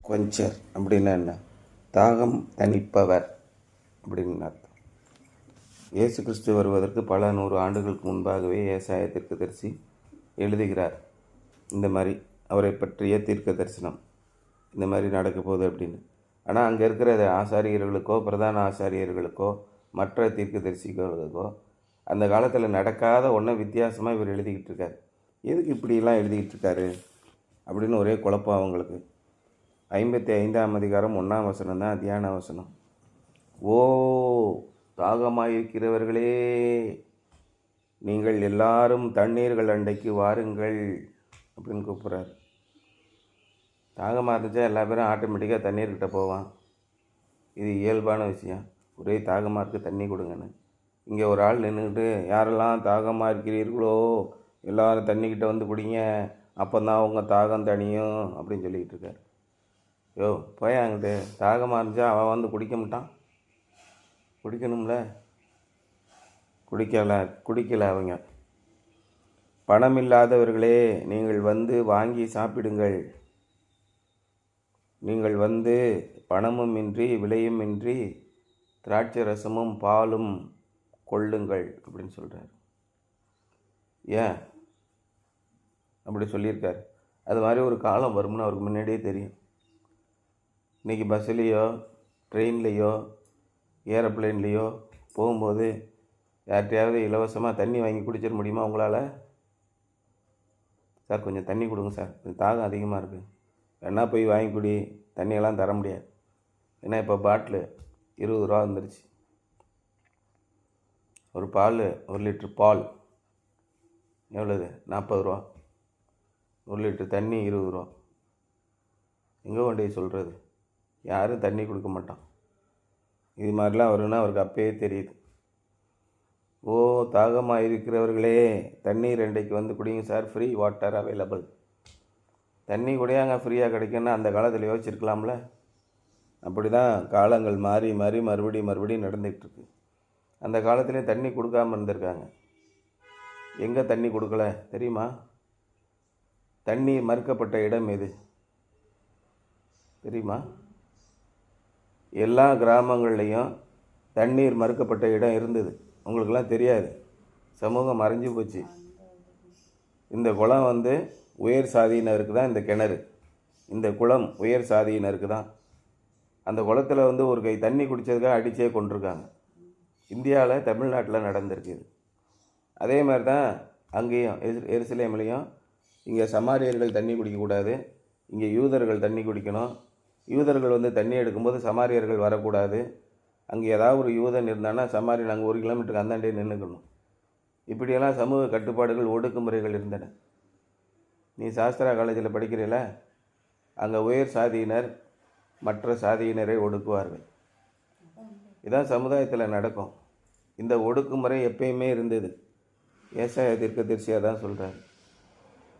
கொஞ்சர் அப்படின்னா என்ன? தாகம் தணிப்பவர் அப்படின்னு அர்த்தம். இயேசு கிறிஸ்து வருவதற்கு பல 100 ஆண்டுகளுக்கு முன்பாகவே ஏசாயா தீர்க்கதரிசி எழுதுகிறார். இந்த மாதிரி அவரை பற்றிய தீர்க்க தரிசனம் இந்த மாதிரி நடக்க போகுது அப்படின்னு. ஆனால் அங்கே இருக்கிற ஆசாரியர்களுக்கோ பிரதான ஆசாரியர்களுக்கோ மற்ற தீர்க்கதரிசிகளுக்கோ அந்த காலத்தில் நடக்காத ஒன்றும் வித்தியாசமாக இவர் எழுதிக்கிட்டு இருக்கார். எதுக்கு இப்படிலாம் எழுதிக்கிட்டு இருக்காரு அப்படின்னு ஒரே குழப்பம் அவங்களுக்கு. 55ஆம் அதிகாரம் 1ஆம் வசனம் தான் தியான வசனம். ஓ தாகமாயிருக்கிறவர்களே, நீங்கள் எல்லாரும் தண்ணீர்கள் அண்டைக்கு வாருங்கள் அப்படின்னு கூப்பிட்றாரு. தாகமாக இருந்துச்சா எல்லா பேரும் ஆட்டோமேட்டிக்காக தண்ணீர்கிட்ட போவான். இது இயல்பான விஷயம். ஒரே தாகமாக இருக்குது, தண்ணி கொடுங்கன்னு. இங்கே ஒரு ஆள் நின்றுக்கிட்டு யாரெல்லாம் தாகமாக இருக்கிறீர்களோ எல்லோரும் தண்ணிக்கிட்ட வந்து குடிங்க, அப்போ தான் உங்கள் தாகம் தனியும் அப்படின்னு சொல்லிக்கிட்டு இருக்கார். யோ போய் அங்கிட்டு தாகமாக இருந்துச்சா அவன் வந்து குடிக்க மாட்டான்? குடிக்கணும்ல, குடிக்கலை அவங்க. பணம் இல்லாதவர்களே, நீங்கள் வந்து வாங்கி சாப்பிடுங்கள். நீங்கள் வந்து பணமும் இன்றி விலையும் இன்றி திராட்சை ரசமும் பாலும் கொள்ளுங்கள் அப்படின்னு சொல்கிறார். ஏன் அப்படி சொல்லியிருக்கார்? அது மாதிரி ஒரு காலம் வரும்னு அவருக்கு முன்னாடியே தெரியும். இன்றைக்கி பஸ்ஸுலேயோ ட்ரெயின்லேயோ ஏரோப்ளேன்லேயோ போகும்போது யார்கிட்டையாவது இலவசமாக தண்ணி வாங்கி குடிச்சிட முடியுமா உங்களால்? சார் கொஞ்சம் தண்ணி கொடுங்க சார், கொஞ்சம் தாகம் அதிகமாக இருக்குது, வேணா போய் வாங்கி குடி, தண்ணியெல்லாம் தர முடியாது. ஏன்னா இப்போ பாட்டிலு 20 ரூபா வந்துருச்சு. ஒரு பால் 1 லிட்ரு பால் எவ்வளவு? 40 ரூபா. 1 லிட்ரு தண்ணி 20 ரூபா. எங்கே கொண்டு சொல்கிறது? யாரும் தண்ணி கொடுக்க மாட்டான். இது மாதிரிலாம் வரும்னா அவருக்கு அப்பயே தெரியுது. ஓ தாகமாக இருக்கிறவர்களே, தண்ணீர் அண்டைக்கு வந்து குடிங்க சார், ஃப்ரீ வாட்டர் அவைலபிள். தண்ணி குடியாங்க ஃப்ரீயாக கிடைக்குன்னா அந்த காலத்தில் யோசிச்சிருக்கலாம்ல. அப்படி தான் காலங்கள் மாறி மாறி மறுபடியும் நடந்துகிட்ருக்கு. அந்த காலத்திலே தண்ணி கொடுக்காமல் இருந்திருக்காங்க. எங்கே தண்ணி கொடுக்கல தெரியுமா? தண்ணீர் மறுக்கப்பட்ட இடம் எது தெரியுமா? எல்லா கிராமங்கள்லேயும் தண்ணீர் மறுக்கப்பட்ட இடம் இருந்தது. உங்களுக்கெல்லாம் தெரியாது, சமூகம் மறைஞ்சு போச்சு. இந்த குளம் வந்து உயர் சாதியினருக்கு தான் இந்த கிணறு. இந்த குளம் உயர் சாதியினருக்கு தான். அந்த குளத்தில் வந்து ஒரு கை தண்ணி குடித்ததுக்காக அடித்தே கொண்டிருக்காங்க. இந்தியாவில் தமிழ்நாட்டில் நடந்திருக்குது. அதே மாதிரி தான் அங்கேயும் எருசலேம்லேயும் இங்கே சமாரியர்கள் தண்ணி குடிக்கக்கூடாது, இங்கே யூதர்கள் தண்ணி குடிக்கணும். யூதர்கள் வந்து தண்ணி எடுக்கும்போது சமாரியர்கள் வரக்கூடாது. அங்கே ஏதாவது ஒரு யூதன் இருந்தானா சமாரியன் அங்கே 1 கிலோமீட்டருக்கு அந்தாண்டே நின்றுக்கணும். இப்படியெல்லாம் சமூக கட்டுப்பாடுகள் ஒடுக்குமுறைகள் இருந்தன. நீ சாஸ்திரா காலேஜில் படிக்கிறீல, அங்கே உயர் சாதியினர் மற்ற சாதியினரை ஒடுக்குவார்கள். இதான் சமுதாயத்தில் நடக்கும். இந்த ஒடுக்குமுறை எப்பயுமே இருந்தது. ஏசாயா தீர்க்கதரிசியாக தான் சொல்கிறார்.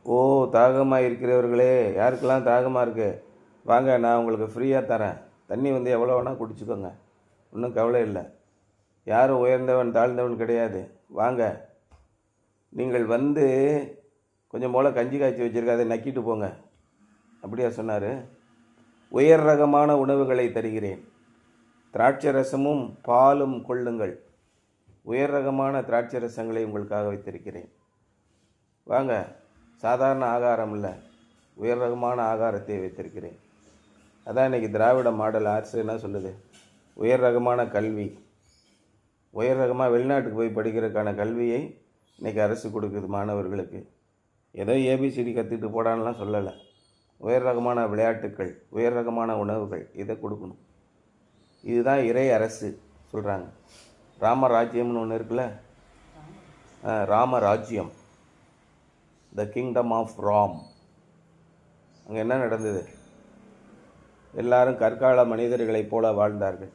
ஓ தாகமாக இருக்கிறவர்களே, யாருக்கெல்லாம் தாகமாக இருக்குது வாங்க, நான் உங்களுக்கு ஃப்ரீயாக தரேன். தண்ணி வந்து எவ்வளோ வேணால் குடிச்சுக்கோங்க, ஒன்றும் கவலை இல்லை. யாரும் உயர்ந்தவன் தாழ்ந்தவன் கிடையாது, வாங்க. நீங்கள் வந்து கொஞ்சம் போல் கஞ்சி காய்ச்சி வச்சுருக்க, அதை நக்கிட்டு போங்க. அப்படியா சொன்னார்? உயர் ரகமான உணவுகளை தருகிறேன், திராட்சை ரசமும் பாலும் கொள்ளுங்கள். உயர் ரகமான திராட்சை ரசங்களை உங்களுக்காக வைத்திருக்கிறேன், வாங்க. சாதாரண ஆகாரம் இல்லை, உயர் ரகமான ஆகாரத்தை வைத்திருக்கிறேன். அதான் இன்றைக்கி திராவிட மாடல் அரசு என்ன சொல்லுது? உயர் ரகமான கல்வி, உயர் ரகமாக வெளிநாட்டுக்கு போய் படிக்கிறதுக்கான கல்வியை இன்றைக்கி அரசு கொடுக்குது மாணவர்களுக்கு. ஏதோ ஏபிசிடி கற்றுட்டு போடான்லாம் சொல்லலை. உயர் ரகமான விளையாட்டுக்கள், உயர் ரகமான உணவுகள், இதை கொடுக்கணும். இதுதான் இறை அரசு சொல்கிறாங்க. ராமராஜ்யம்னு ஒன்று இருக்குல்ல, ராமராஜ்யம், த கிங்டம் ஆஃப் ராம். அங்கே என்ன நடந்தது? எல்லாரும் கற்கால மனிதர்களைப் போல வாழ்ந்தார்கள்.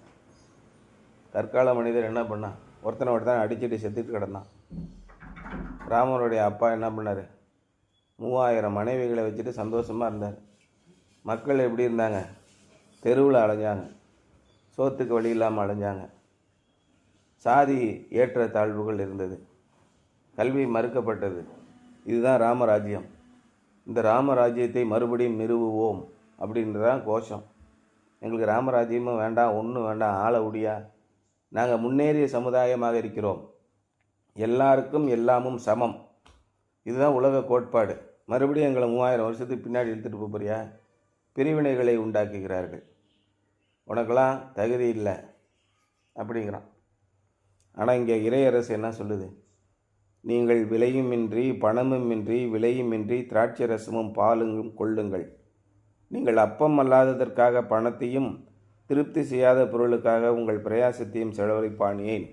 கற்கால மனிதர் என்ன பண்ணான்? ஒருத்தனை அடிச்சுட்டு செத்துட்டு கிடந்தான். ராமனுடைய அப்பா என்ன பண்ணார்? 3000 மனைவிகளை வச்சுட்டு சந்தோஷமாக இருந்தார். மக்கள் எப்படி இருந்தாங்க? தெருவில் அலைஞ்சாங்க, சோத்துக்கு வழி இல்லாமல் அலைஞ்சாங்க. சாதி ஏற்ற தாழ்வுகள் இருந்தது, கல்வி மறுக்கப்பட்டது. இதுதான் ராமராஜ்யம். இந்த ராமராஜ்யத்தை மறுபடியும் நிறுவுவோம் அப்படின்றதான் கோஷம். எங்களுக்கு ராமராஜ்யமும் வேண்டாம், ஒன்றும் வேண்டாம், ஆள உடியா, நாங்கள் முன்னேறிய சமுதாயமாக இருக்கிறோம், எல்லாருக்கும் எல்லாமும் சமம், இதுதான் உலக கோட்பாடு. மறுபடியும் எங்களை 3000 வருஷத்துக்கு பின்னாடி இழுத்துட்டு போறியா? பிரிவினைகளை உண்டாக்குகிறார்கள். உனக்கெல்லாம் தகுதி இல்லை அப்படிங்கிறான். ஆனால் இங்கே இறையரசு என்ன சொல்லுது? நீங்கள் விலையுமின்றி பணமுமின்றி விலையுமின்றி திராட்சை ரசமும் பாலும் கொள்ளுங்கள். நீங்கள் அப்பம் அல்லாததற்காக பணத்தையும் திருப்தி செய்யாத பொருளுக்காக உங்கள் பிரயாசத்தையும் செலவழிப்பானேன்.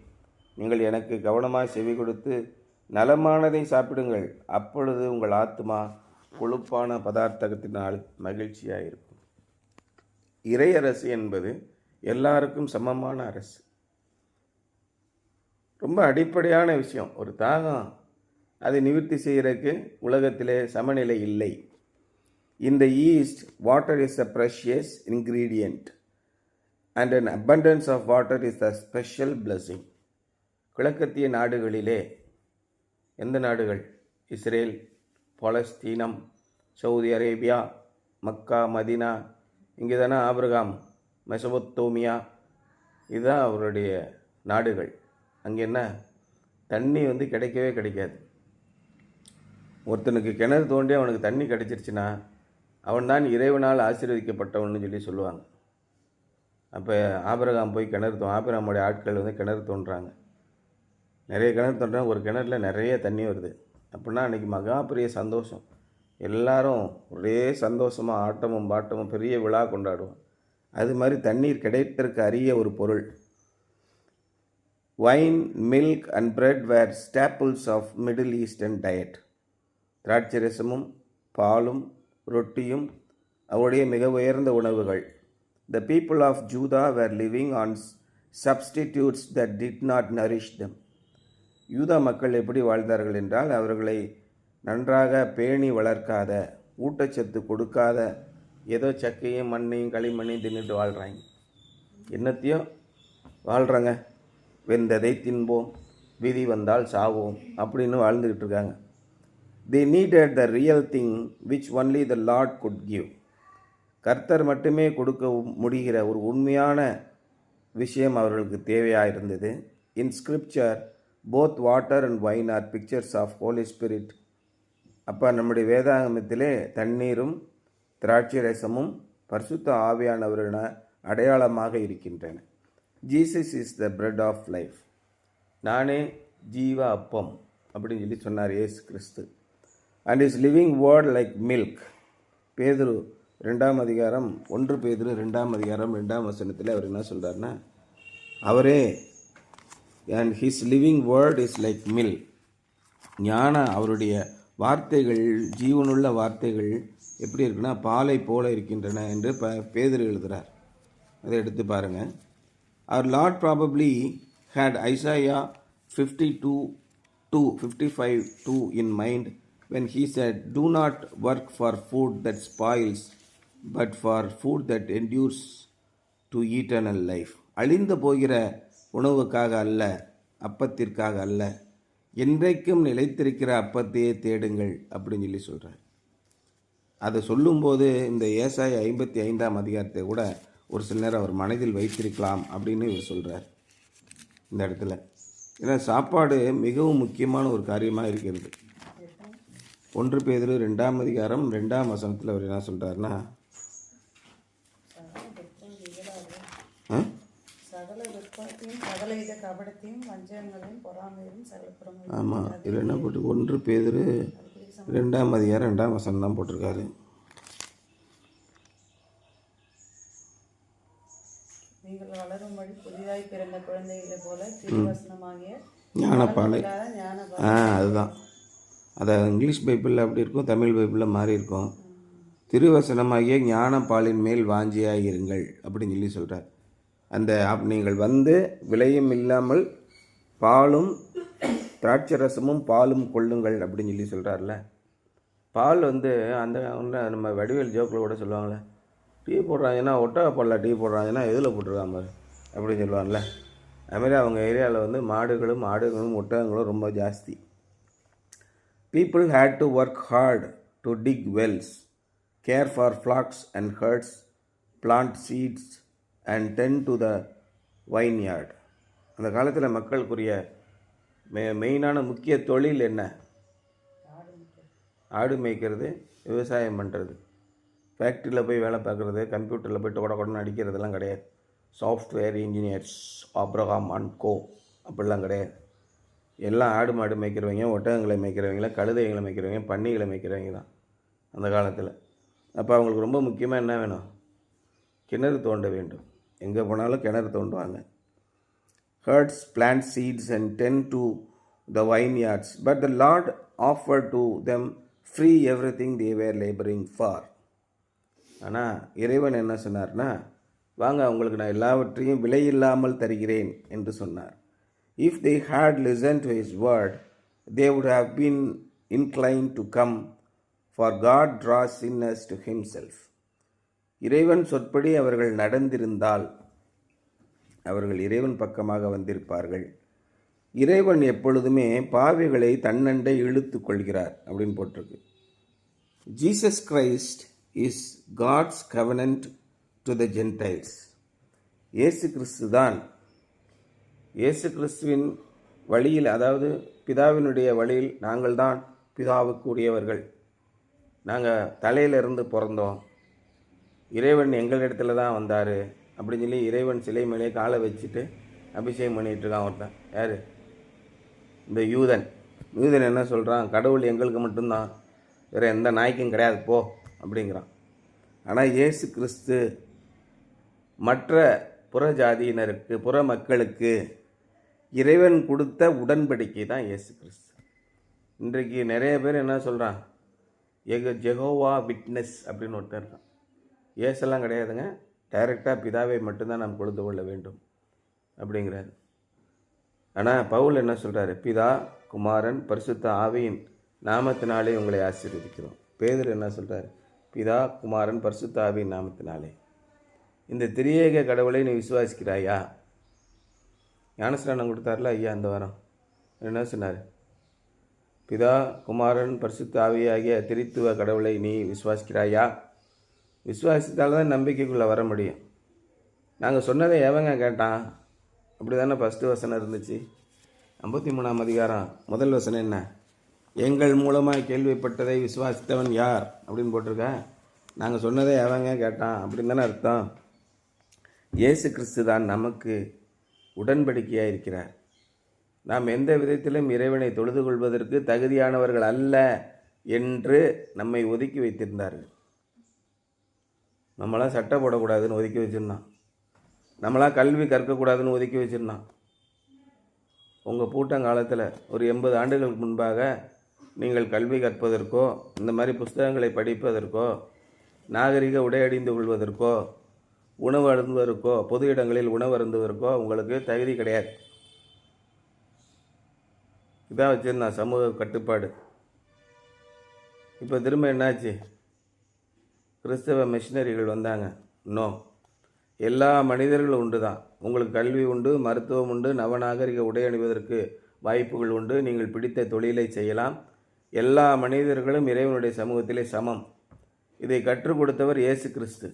நீங்கள் எனக்கு கவனமாக செவி கொடுத்து நலமானதை சாப்பிடுங்கள், அப்பொழுது உங்கள் ஆத்மா கொழுப்பான பதார்த்தத்தினால் மகிழ்ச்சியாக இருக்கும். இறையரசு என்பது எல்லாருக்கும் சமமான அரசு. ரொம்ப அடிப்படையான விஷயம். ஒரு தாகம் அதை நிவர்த்தி செய்கிறதுக்கு உலகத்திலே சமநிலை இல்லை. In the East, water is a precious ingredient and an abundance of water is a special blessing. கிழக்கத்திய நாடுகளிலே, எந்த நாடுகள்? இஸ்ரேல், பாலஸ்தீனம், சவுதி அரேபியா, மக்கா, மதினா, இங்கே தானே ஆபிரகாம், மெசபொத்தோமியா, இதுதான் அவருடைய நாடுகள். அங்கே என்ன தண்ணி கிடைக்கவே கிடைக்காது. ஒருத்தனுக்கு கிணறு தோண்டி அவனுக்கு தண்ணி கிடைச்சிருச்சுன்னா அவன் தான் இறைவனால் ஆசீர்வதிக்கப்பட்டவன்னு சொல்லி சொல்லுவாங்க. அப்போ ஆபிரகாம் போய் ஆபிரகாமுடைய ஆட்கள் கிணறு தோன்றாங்க, நிறைய கிணறு தோன்றாங்க, ஒரு கிணறுல நிறைய தண்ணி வருது. அப்படின்னா அன்றைக்கி மகா பெரிய சந்தோஷம், எல்லாரும் ஒரே சந்தோஷமாக ஆட்டமும் பாட்டமும் பெரிய விழா கொண்டாடுவோம். அது மாதிரி தண்ணீர் கிடைத்ததற்கு அரிய ஒரு பொருள். Wine, milk and bread were staples of Middle Eastern diet. திராட்சை ரசமும் பாலும் ரொட்டியும் அவருடைய மிக உயர்ந்த உணவுகள். The people of Judah were living on substitutes that did not nourish them. யூதா மக்கள் எப்படி வாழ்ந்தார்கள் என்றால், அவர்களை நன்றாக பேணி வளர்க்காத, ஊட்டச்சத்து கொடுக்காத, ஏதோ சக்கையும் மண்ணையும் களிமண்ணையும் தின்னுட்டு வாழ்கிறாங்க. என்னத்தையும் வாழ்கிறாங்க, வெந்ததை தின்போம், விதி வந்தால் சாவோம் அப்படின்னு வாழ்ந்துக்கிட்டு இருக்காங்க. They needed the real thing which only the Lord could give. கர்த்தர் மட்டுமே கொடுக்க முடிகிற ஒரு உண்மையான விஷயம் அவர்களுக்கு தேவையாக இருந்தது. In scripture, both water and wine are pictures of Holy Spirit. அப்போ நம்முடைய வேதாகமத்திலே தண்ணீரும் திராட்சை ரசமும் பரிசுத்த ஆவியானவரின் அடையாளமாக இருக்கின்றன. Jesus is the bread of life. நானே ஜீவ அப்பம் அப்படின்னு சொல்லி சொன்னார் இயேசு கிறிஸ்து. And is living word like milk. பேதுரு 2 அதிகாரம் 1 பேதுரு 2 அதிகாரம் 2 வசனத்தில் அவர் என்ன சொல்கிறாருன்னா, அவரே and his living word is like milk. அவருடைய வார்த்தைகள், ஜீவனுள்ள வார்த்தைகள் எப்படி இருக்குன்னா பாலை போல இருக்கின்றன என்று பேதுரு எழுதுகிறார். அதை எடுத்து பாருங்கள். Our Lord probably had Isaiah 52:55 in mind when he said, "Do not work for food that spoils, but for food that endures to eternal life." அழிந்து போகிற உணவுக்காக அல்ல, அப்பத்திற்காக அல்ல, என்றைக்கும் நிலைத்திருக்கிற அப்பத்தையே தேடுங்கள் அப்படின்னு சொல்லி சொல்கிறார். அதை சொல்லும்போது இந்த ஏசாயா 55 அதிகாரத்தை கூட ஒரு சில நேரம் அவர் மனதில் வைத்திருக்கலாம் அப்படின்னு இவர் சொல்கிறார் இந்த இடத்துல. ஏன்னா சாப்பாடு மிகவும் முக்கியமான ஒரு காரியமாக இருக்கிறது. 1 பேதுரு 2 அதிகாரம் 2 வசனத்தில் அவர் என்ன சொல்கிறாருன்னா, ஆமாம், இதில் என்ன போட்டு 1 பேதுரு 2 அதிகாரம் 2 வசனம் தான் போட்டிருக்காரு. நீங்கள் வளரும்படி புதிதாய் பிறந்த குழந்தைகளை போல திருவசனமாகிய ஞானப்பாலை. அதுதான், அதை இங்கிலீஷ் பைபிளில் அப்படி இருக்கும், தமிழ் பைபிளில் மாறி இருக்கும். திருவசனமாகிய ஞானப்பாலின் மேல் வாஞ்சியாக இருங்கள் அப்படின்னு சொல்லி சொல்கிறார். அந்த நீங்கள் விலையும் இல்லாமல் பாலும் திராட்சை ரசமும் பாலும் கொள்ளுங்கள் அப்படின்னு சொல்லி சொல்கிறார்ல. பால் அந்த நம்ம வடிவேல் ஜோக்கில் கூட சொல்லுவாங்களே, டீ போடுறாங்கன்னா ஒட்டகப்பாலில் டீ போடுறாங்கன்னா எதில் போட்டுருக்காங்க அப்படின்னு சொல்லுவாங்கள்ல. அதுமாதிரி அவங்க ஏரியாவில் மாடுகளும் ஆடுகளும் ஒட்டகங்களும் ரொம்ப ஜாஸ்தி. People had to work hard to dig wells care for flocks and herds, plant seeds and tend to the vineyard. அந்த காலத்தில் மக்களுக்குரிய மெயினான முக்கிய தொழில் என்ன? ஆடு மேய்க்கிறது, விவசாயம் பண்ணுறது. ஃபேக்ட்ரியில் போய் வேலை பார்க்குறது, கம்ப்யூட்டரில் போய்ட்டு கொடன்னு அடிக்கிறதுலாம் கிடையாது. சாஃப்ட்வேர் இன்ஜினியர்ஸ் ஆப்ரஹாம் அண்ட் கோ அப்படிலாம் கிடையாது. எல்லாம் ஆடு மாடு மேய்க்கிறவங்க, ஒட்டகங்களை மேய்க்கிறவங்கள, கழுதைகளை மேய்க்கிறவங்க, பன்னிகளை மேய்க்கிறவங்க தான் அந்த காலத்தில். அப்போ அவங்களுக்கு ரொம்ப முக்கியமாக என்ன வேணும்? கிணறு தோண்ட வேண்டும். எங்கே போனாலும் கிணறு தோண்டுவாங்க. herds plant seeds and tend to the vineyards, but the Lord offered to them free everything they were laboring for. ஆனால் இறைவன் என்ன சொன்னார்னா, வாங்க உங்களுக்கு நான் எல்லாவற்றையும் விலையில்லாமல் தருகிறேன் என்று சொன்னார். If they had listened to his word, they would have been inclined to come, for God draws sinners to himself. இறைவன் சொற்படி அவர்கள் நடந்திருந்தால் அவர்கள் இறைவன் பக்கமாக வந்திருப்பார்கள். இறைவன் எப்பொழுதுமே பாவிகளை தன்னண்டை இழுத்து கொள்கிறார் அப்படின்னு போட்டிருக்கு. Jesus Christ is God's covenant to the Gentiles. இயேசு கிறிஸ்து தான், இயேசு கிறிஸ்துவின் வழியில், அதாவது பிதாவினுடைய வழியில் நாங்கள் தான் பிதாவுக்கு உரியவர்கள். நாங்கள் தலையிலிருந்து பிறந்தோம், இறைவன் எங்களிடத்துல தான் வந்தார் அப்படின்னு சொல்லி இறைவன் சிலை மேலே காலை வச்சுட்டு அபிஷேகம் பண்ணிகிட்ருக்கான் ஒருத்தன். யார்? இந்த யூதன் என்ன சொல்கிறான்? கடவுள் எங்களுக்கு மட்டும்தான், வேறு எந்த நாய்க்கும் கிடையாது போ அப்படிங்கிறான். ஆனால் இயேசு கிறிஸ்து மற்ற புற ஜாதியினருக்கு, புற மக்களுக்கு இறைவன் கொடுத்த உடன்படிக்கை தான் இயேசு கிறிஸ்து. இன்றைக்கு நிறைய பேர் என்ன சொல்கிறான்? ஜெகோவா விட்னஸ் அப்படின்னு ஒருத்தர் இருக்கான். இயேசெல்லாம் கிடையாதுங்க, டைரெக்டாக பிதாவை மட்டும்தான் நாம் கொடுத்து கொள்ள வேண்டும் அப்படிங்கிறார். ஆனால் பவுல் என்ன சொல்கிறாரு? பிதா, குமாரன், பரிசுத்த ஆவியின் நாமத்தினாலே உங்களை ஆசீர்வதிக்கிறோம். பேதுரு என்ன சொல்கிறார்? பிதா, குமாரன், பரிசுத்த ஆவியின் நாமத்தினாலே. இந்த திரியேக கடவுளை நீ விசுவாசிக்கிறாயா? ஞானஸ்நானம் கொடுத்தார்ல ஐயா அந்த வாரம், என்ன சொன்னார்? பிதா, குமாரன், பரிசுத்த ஆவி ஆகிய திரித்துவ கடவுளை நீ விசுவாசிக்கிறாயா? விசுவாசித்தால்தான் நம்பிக்கைக்குள்ளே வர முடியும். நாங்கள் சொன்னதை எவங்க கேட்டான்? அப்படி தானே ஃபஸ்ட்டு வசனம் இருந்துச்சு. 53ஆம் அதிகாரம் முதல் வசனம் என்ன? எங்கள் மூலமாக கேள்விப்பட்டதை விசுவாசித்தவன் யார் அப்படின்னு போட்டிருக்க. நாங்கள் சொன்னதை எவங்க கேட்டான் அப்படின்னு தானே அர்த்தம். இயேசு கிறிஸ்து தான் நமக்கு உடன்படிக்கையாக இருக்கிறார். நாம் எந்த விதத்திலும் இறைவனை தொழுது கொள்வதற்கு தகுதியானவர்கள் அல்ல என்று நம்மை ஒதுக்கி வைத்திருந்தார்கள். நம்மளாம் சட்டை போடக்கூடாதுன்னு ஒதுக்கி வச்சுருந்தான். நம்மளாம் கல்வி கற்கக்கூடாதுன்னு ஒதுக்கி வச்சுருந்தான். உங்கள் பூட்டங்காலத்தில் ஒரு 80 ஆண்டுகளுக்கு முன்பாக நீங்கள் கல்வி கற்பதற்கோ, இந்த மாதிரி புஸ்தகங்களை படிப்பதற்கோ, நாகரிக உடை அணிந்து கொள்வதற்கோ, உணவு அருந்துவதற்கோ, பொது இடங்களில் உணவு அருந்துவதற்கோ உங்களுக்கு தகுதி கிடையாது. இதான் வச்சுருந்தான் சமூக கட்டுப்பாடு. இப்போ திரும்ப என்னாச்சு? கிறிஸ்தவ மிஷினரிகள் வந்தாங்க. எல்லா மனிதர்களும் உண்டு தான். உங்களுக்கு கல்வி உண்டு, மருத்துவம் உண்டு, நவநாகரிக உடை அணிவதற்கு வாய்ப்புகள் உண்டு, நீங்கள் பிடித்த தொழிலை செய்யலாம். எல்லா மனிதர்களும் இறைவனுடைய சமூகத்திலே சமம். இதை கற்றுக் கொடுத்தவர் இயேசு கிறிஸ்து.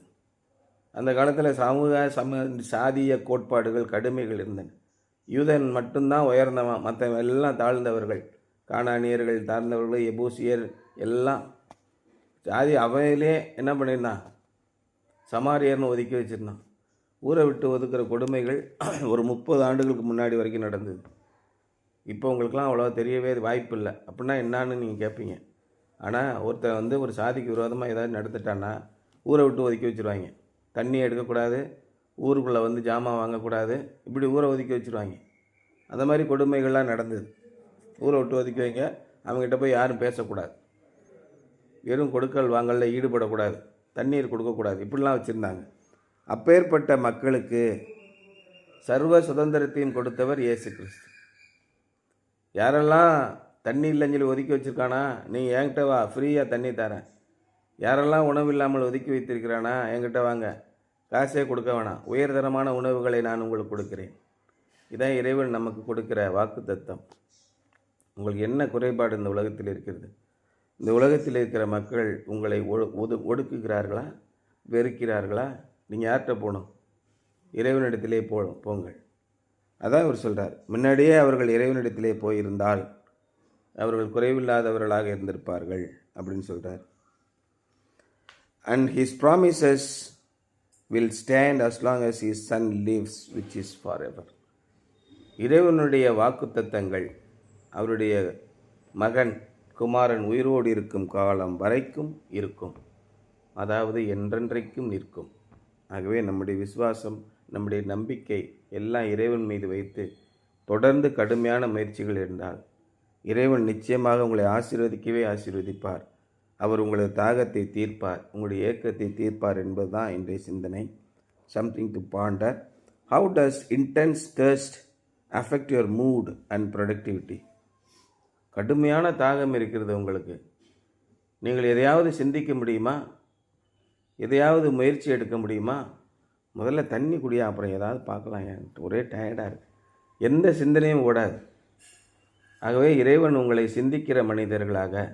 அந்த காலத்தில் சாதிய கோட்பாடுகள், கடுமைகள் இருந்தன. யூதன் மட்டும்தான் உயர்ந்தவன், மற்ற எல்லாம் தாழ்ந்தவர்கள். கானானியர்கள் தாழ்ந்தவர்கள், எபூசியர் எல்லாம் ஜாதி. அவையிலே என்ன பண்ணியிருந்தான்? சமாரியர்னு ஒதுக்கி வச்சுருந்தான். ஊரை விட்டு ஒதுக்குற கொடுமைகள் ஒரு 30 ஆண்டுகளுக்கு முன்னாடி வரைக்கும் நடந்தது. இப்போ உங்களுக்கெல்லாம் அவ்வளோ தெரியவே வாய்ப்பு இல்லை. அப்படின்னா என்னான்னு நீங்கள் கேட்பீங்க. ஆனால் ஒருத்தர் ஒரு சாதிக்கு விரோதமாக ஏதாவது நடந்துட்டான்னா ஊரை விட்டு ஒதுக்கி வச்சுருவாங்க. தண்ணி எடுக்கக்கூடாது, ஊருக்குள்ளே ஜாமான் வாங்கக்கூடாது, இப்படி ஊரை ஒதுக்கி வச்சுருவாங்க. அந்த மாதிரி கொடுமைகள்லாம் நடந்தது. ஊரை விட்டு ஒதுக்கி வைங்க, அவங்ககிட்ட போய் யாரும் பேசக்கூடாது, வெறும் கொடுக்கல் வாங்கலில் ஈடுபடக்கூடாது, தண்ணீர் கொடுக்கக்கூடாது, இப்படிலாம் வச்சுருந்தாங்க. அப்பேற்பட்ட மக்களுக்கு சர்வ சுதந்திரத்தையும் கொடுத்தவர் இயேசு கிறிஸ்து. யாரெல்லாம் தண்ணி இல்லைன்னு சொல்லி ஒதுக்கி வச்சுருக்கானா, நீ என்கிட்ட வா, ஃப்ரீயாக தண்ணி தரேன். யாரெல்லாம் உணவு இல்லாமல் ஒதுக்கி வைத்திருக்கிறானா, என்கிட்ட வாங்க, காசே கொடுக்க வேணாம், உயர்தரமான உணவுகளை நான் உங்களுக்கு கொடுக்கிறேன். இதான் இறைவன் நமக்கு கொடுக்கிற வாக்கு தத்தம். உங்களுக்கு என்ன குறைபாடு இந்த உலகத்தில் இருக்கிறது? இந்த உலகத்தில் இருக்கிற மக்கள் உங்களை ஒடுக்குகிறார்களா, வெறுக்கிறார்களா? நீங்கள் யார்கிட்ட போகணும்? இறைவனிடத்திலே போங்கள். அதான் அவர் சொல்கிறார். முன்னாடியே அவர்கள் இறைவனிடத்திலே போயிருந்தால் அவர்கள் குறைவில்லாதவர்களாக இருந்திருப்பார்கள் அப்படின்னு சொல்கிறார். And his promises will stand as long as his son lives, which is forever. இறைவனுடைய வாக்குத்தத்தங்கள் அவருடைய மகன் குமாரன் உயிரோடு இருக்கும் காலம் வரைக்கும் இருக்கும், அதாவது என்றென்றைக்கும் நிற்கும். ஆகவே நம்முடைய விசுவாசம், நம்முடைய நம்பிக்கை எல்லாம் இறைவன் மீது வைத்து தொடர்ந்து கடுமையான முயற்சிகள் இருந்தால் இறைவன் நிச்சயமாக உங்களை ஆசீர்வதிக்கவே ஆசீர்வதிப்பார். அவர் உங்களது தாகத்தை தீர்ப்பார், உங்களுடைய ஏக்கத்தை தீர்ப்பார் என்பது தான் இன்றைய சிந்தனை. Something to Pander. How does intense thirst affect your mood and productivity? கடுமையான தாகம் இருக்கிறது உங்களுக்கு. நீங்கள் எதையாவது சிந்திக்க முடியுமா? எதையாவது முயற்சி எடுக்க முடியுமா? முதல்ல தண்ணி குடியா, அப்புறம் ஏதாவது பார்க்கலாம். ஒரே டயர்டாக இருக்குது, எந்த சிந்தனையும் ஓடாது. ஆகவே இறைவன் உங்களை சிந்திக்கிற மனிதர்களாக,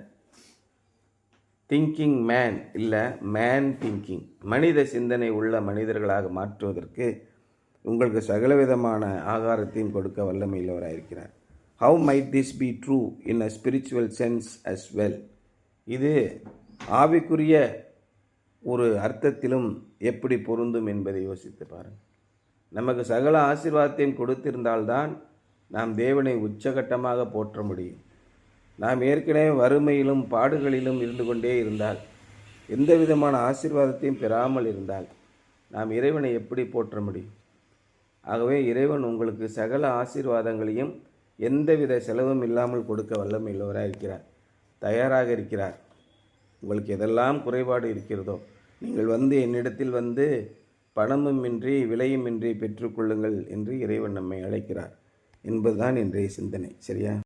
திங்கிங் மேன் இல்லை மேன் திங்கிங், மனித சிந்தனை உள்ள மனிதர்களாக மாற்றுவதற்கு உங்களுக்கு சகலவிதமான ஆகாரத்தையும் கொடுக்க வல்லமையுள்ளவராக இருக்கிறார். How might this be true in a spiritual sense as well? இது ஆவிக்குரிய ஒரு அர்த்தத்திலும் எப்படி பொருந்தும் என்பதை யோசித்து பாருங்கள். நமக்கு சகல ஆசீர்வாதத்தையும் கொடுத்திருந்தால்தான் நாம் தேவனை உச்சகட்டமாக போற்ற முடியும். நாம் ஏற்கனவே வறுமையிலும் பாடுகளிலும் இருந்து கொண்டே இருந்தால், எந்த விதமான ஆசீர்வாதத்தையும் பெறாமல் இருந்தால் நாம் இறைவனை எப்படி போற்ற முடியும்? ஆகவே இறைவன் உங்களுக்கு சகல ஆசீர்வாதங்களையும் எந்தவித செலவும் இல்லாமல் கொடுக்க வல்லமையுள்ளவராக இருக்கிறார், தயாராக இருக்கிறார். உங்களுக்கு எதெல்லாம் குறைபாடு இருக்கிறதோ நீங்கள் என்னிடத்தில் பணமுமின்றி விலையுமின்றி பெற்றுக்கொள்ளுங்கள் என்று இறைவன் நம்மை அழைக்கிறார் என்பதுதான் இன்றைய சிந்தனை. சரியா?